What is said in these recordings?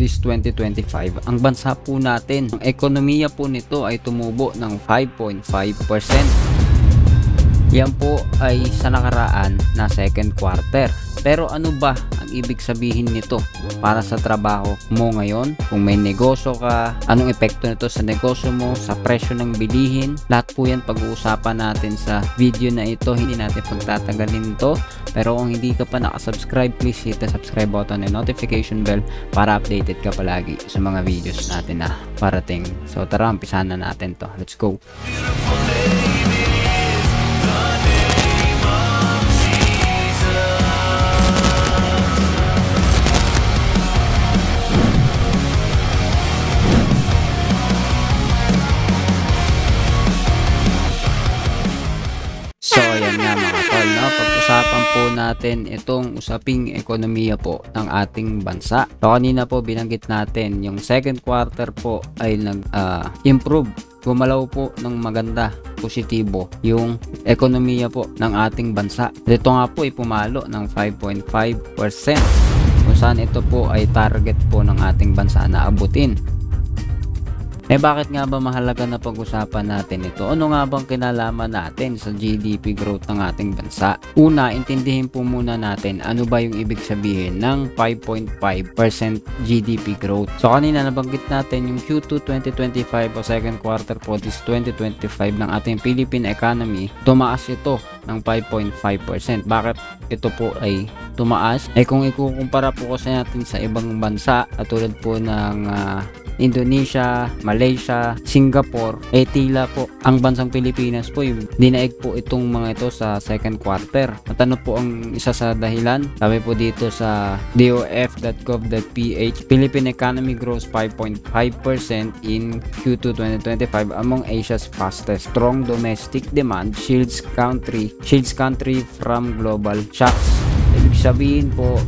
this 2025, ang bansa po natin, ang ekonomiya po nito ay tumubo ng 5.5%. Yan po ay sa nakaraan na second quarter. Pero ano ba ang ibig sabihin nito para sa trabaho mo ngayon? Kung may negosyo ka, anong epekto nito sa negosyo mo, sa presyo ng bilihin? Lahat po yan pag-uusapan natin sa video na ito. Hindi natin pagtatagalin ito. Pero kung hindi ka pa nakasubscribe, please hit the subscribe button and notification bell para updated ka palagi sa mga videos natin na parating. So tara, umpisahan na natin to. Let's go! So ayan nga mga tol, no? Pag-usapan po natin itong usaping ekonomiya po ng ating bansa. So kanina po binanggit natin yung second quarter po ay nag-improve. Gumalaw po ng maganda, positibo yung ekonomiya po ng ating bansa. Ito nga po ay pumalo ng 5.5%, kung saan ito po ay target po ng ating bansa na abutin. Bakit nga ba mahalaga na pag-usapan natin ito? Ano nga bang kinalaman natin sa GDP growth ng ating bansa? Una, intindihin po muna natin ano ba yung ibig sabihin ng 5.5% GDP growth. So kanina nabanggit natin yung Q2 2025 o second quarter po this 2025 ng ating Philippine economy, tumaas ito ng 5.5%. Bakit ito po ay tumaas? Kung ikukumpara po kasi natin sa ibang bansa, katulad po ng Indonesia, Malaysia, Singapore, tila po ang bansang Pilipinas po yung dinaig po itong mga ito sa second quarter. At ano po ang isa sa dahilan? Sabi po dito sa dof.gov.ph, Philippine economy grows 5.5% in Q2 2025 among Asia's fastest. Strong domestic demand shields country from global shocks. Ibig sabihin po,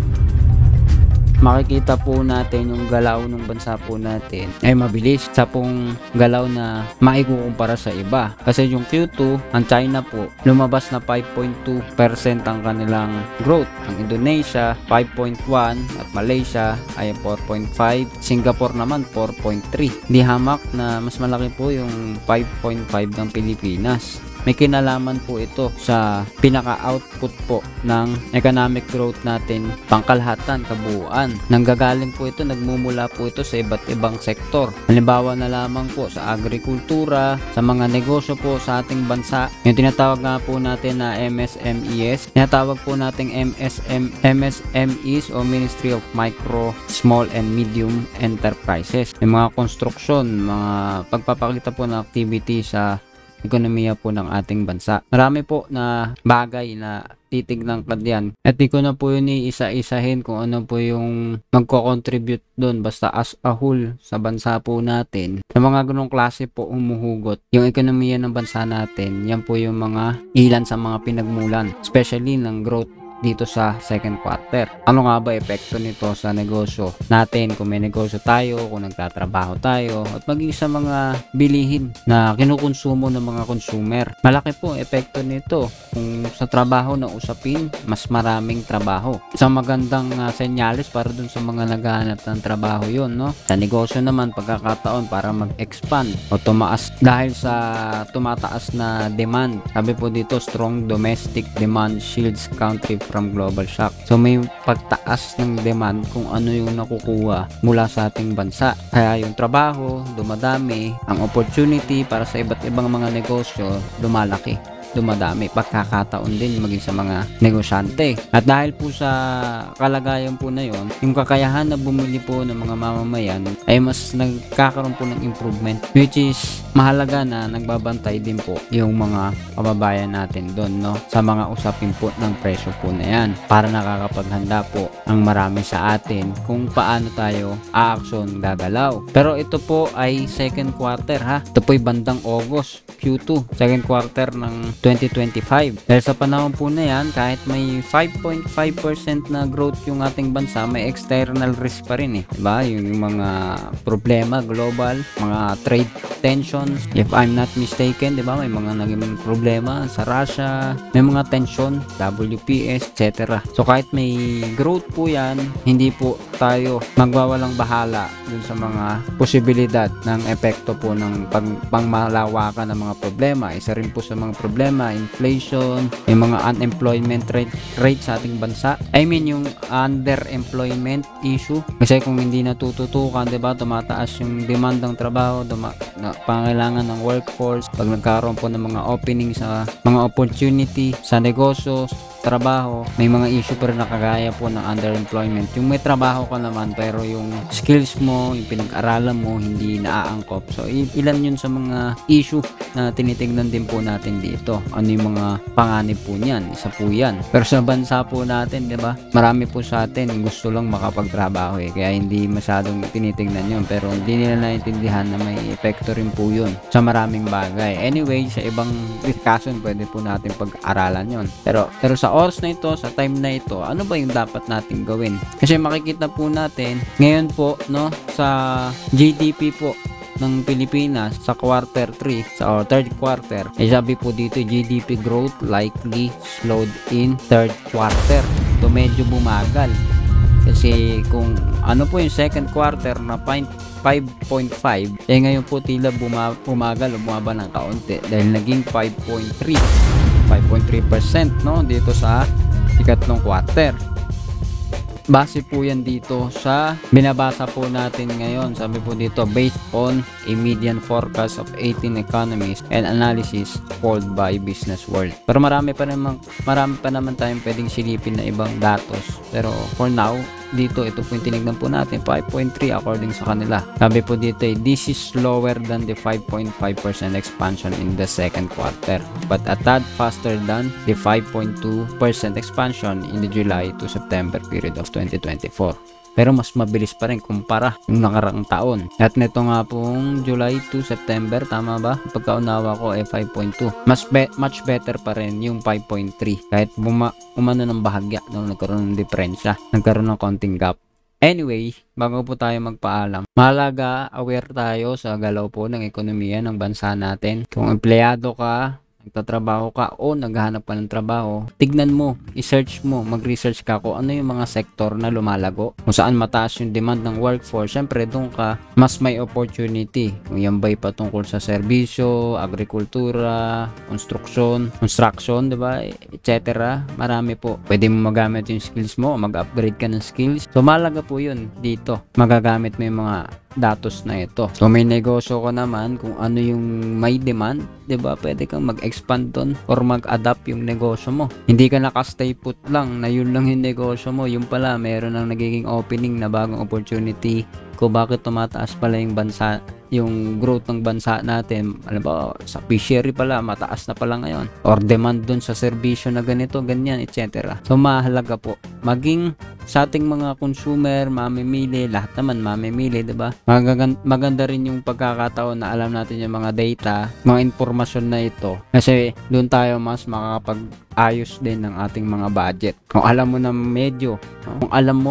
makikita po natin yung galaw ng bansa po natin ay mabilis sa pong galaw na maikukumpara sa iba. Kasi yung Q2, ang China po, lumabas na 5.2% ang kanilang growth. Ang Indonesia, 5.1% at Malaysia ay 4.5%. Singapore naman, 4.3%. Di hamak na mas malaki po yung 5.5% ng Pilipinas. May kinalaman po ito sa pinaka-output po ng economic growth natin, pangkalahatan, kabuuan. Nanggagaling po ito, nagmumula po ito sa iba't ibang sektor. Halimbawa na lamang po sa agrikultura, sa mga negosyo po sa ating bansa. Yung tinatawag nga po natin na MSMEs. Tinatawag po nating MSMEs o Ministry of Micro, Small and Medium Enterprises. Yung mga construction, mga pagpapakita po ng activity sa ekonomiya po ng ating bansa. Marami po na bagay na titignan ka diyan. At di ko na po yun iisa-isahin kung ano po yung magko-contribute doon. Basta as a whole sa bansa po natin. Sa mga ganong klase po umuhugot yung ekonomiya ng bansa natin. Yan po yung mga ilan sa mga pinagmulan. Especially ng growth dito sa second quarter. Ano nga ba epekto nito sa negosyo natin? Kung may negosyo tayo, kung nagtatrabaho tayo, at maging sa mga bilihin na kinukonsumo ng mga consumer. Malaki po epekto nito. Kung sa trabaho na usapin, mas maraming trabaho. Isang magandang senyales para dun sa mga naghahanap ng trabaho yun, no? Sa negosyo naman, pagkakataon para mag-expand o tumaas dahil sa tumataas na demand. Sabi po dito, strong domestic demand shields country from global shock. So may pagtaas ng demand kung ano yung nakukuha mula sa ating bansa. Kaya yung trabaho dumadami, ang opportunity para sa iba't ibang mga negosyo lumalaki, dumadami, pagkakataon din maging sa mga negosyante. At dahil po sa kalagayan po na yon, yung kakayahan na bumili po ng mga mamamayan ay mas nagkakaroon po ng improvement, which is mahalaga na nagbabantay din po yung mga kababayan natin doon, no, sa mga usapin po ng presyo po na yan, para nakakapaghanda po ang marami sa atin kung paano tayo aaksyon gagalaw. Pero ito po ay second quarter, ha. Ito po ay bandang August, Q2, second quarter ng 2025. Dahil sa panahon po na yan, kahit may 5.5% na growth yung ating bansa, may external risk pa rin, diba? Yung mga problema global, mga trade tensions, if I'm not mistaken, di ba? May mga naging problema sa Russia, may mga tension, WPS, etc. So kahit may growth po yan, hindi po tayo magwawalang bahala dun sa mga posibilidad ng epekto po ng pangmalawakan ng mga problema. Isa rin po sa mga problema, inflation, yung mga unemployment rate sa ating bansa. I mean yung underemployment issue. Kasi kung hindi natututukan, diba, tumataas yung demand ng trabaho, pangailangan ng workforce, pag nagkaroon po ng mga opening sa mga opportunity sa negosyo, trabaho, may mga issue pa rin na kagaya po ng underemployment. Yung may trabaho ka naman pero yung skills mo, yung pinag-aralan mo hindi naaangkop. So ilan yun sa mga issue na tinitingnan din po natin dito. Ano yung mga panganib po niyan? Isa po yan. Pero sa bansa po natin, di ba? Marami po sa atin gusto lang makapagtrabaho kaya hindi masyadong tinitingnan yun. Pero hindi nila naintindihan na may epekto rin po yun sa maraming bagay. Anyway, sa ibang discussion pwede po natin pag-aralan yun. Pero sa oras na ito, sa time na ito, ano ba yung dapat natin gawin? Kasi makikita po natin ngayon po, no, sa GDP po ng Pilipinas sa quarter 3 or third quarter, sabi po dito GDP growth likely slowed in third quarter. So medyo bumagal. Kasi kung ano po yung second quarter na 5.5, ngayon po tila bumagal o bumaba ng kaunti dahil naging 5.3%, no, dito sa ikatlong quarter. Base po yan dito sa binabasa po natin ngayon. Sabi po dito, based on a median forecast of 18 economies and analysis pulled by Business World. Pero marami pa naman tayong pwedeng silipin na ibang datos. Pero for now, dito ito po yung tinignan po natin, 5.3 according sa kanila. Sabi po dito, this is lower than the 5.5% expansion in the second quarter, but a tad faster than the 5.2% expansion in the July to September period of 2024. Pero mas mabilis pa rin kumpara yung nakaraang taon. At nito nga pong July to September, tama ba? Pagkaunawa ko 5.2. Much better pa rin yung 5.3. Kahit umano ng bahagya nung nagkaroon ng diferensya, nagkaroon ng konting gap. Anyway, bago po tayo magpaalam, mahalaga aware tayo sa galaw po ng ekonomiya ng bansa natin. Kung empleyado ka, nagtatrabaho ka o naghahanap ka ng trabaho, tignan mo, i-search mo, mag-research ka kung ano yung mga sektor na lumalago, kung saan mataas yung demand ng workforce. Syempre doon ka mas may opportunity. Kung yan ba'y patungkol sa serbisyo, agrikultura, construction, diba, etc. Marami po. Pwede mo magamit yung skills mo, mag-upgrade ka ng skills. So mahalaga po yun dito. Magagamit mo yung mga datos na ito. So may negosyo ko naman, kung ano yung may demand, 'di ba? Pwede kang mag-expand doon or mag-adapt yung negosyo mo. Hindi ka naka-stay put lang na yun lang yung negosyo mo. Yung pala meron ng nagiging opening na bagong opportunity. Kung bakit tumataas pala yung bansa, yung growth ng bansa natin, alam ba, sa fishery pala mataas na pala ngayon, or demand dun sa serbisyo na ganito, ganyan, etc. So mahalaga po maging sa ating mga consumer, mamimili, lahat naman mamimili, diba? Maganda rin yung pagkakataon na alam natin yung mga data, mga informasyon na ito, kasi doon tayo mas makakapag-ayos din ng ating mga budget. Kung alam mo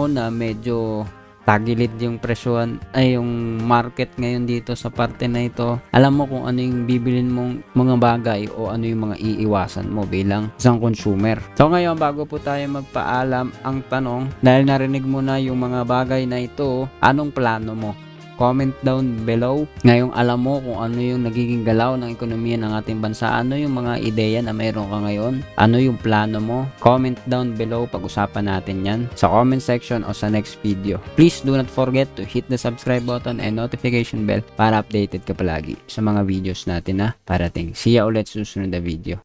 na medyo tagilid yung presyohan ay yung market ngayon dito sa parte na ito, alam mo kung ano yung bibilin mong mga bagay o ano yung mga iiwasan mo bilang isang consumer. So ngayon, bago po tayo magpaalam, ang tanong, dahil narinig mo na yung mga bagay na ito, anong plano mo? Comment down below. Ngayong alam mo kung ano yung nagiging galaw ng ekonomiya ng ating bansa, ano yung mga ideya na mayroon ka ngayon, ano yung plano mo. Comment down below, pag-usapan natin yan sa comment section o sa next video. Please do not forget to hit the subscribe button and notification bell para updated ka palagi sa mga videos natin na parating. See ya ulit sa susunod na video.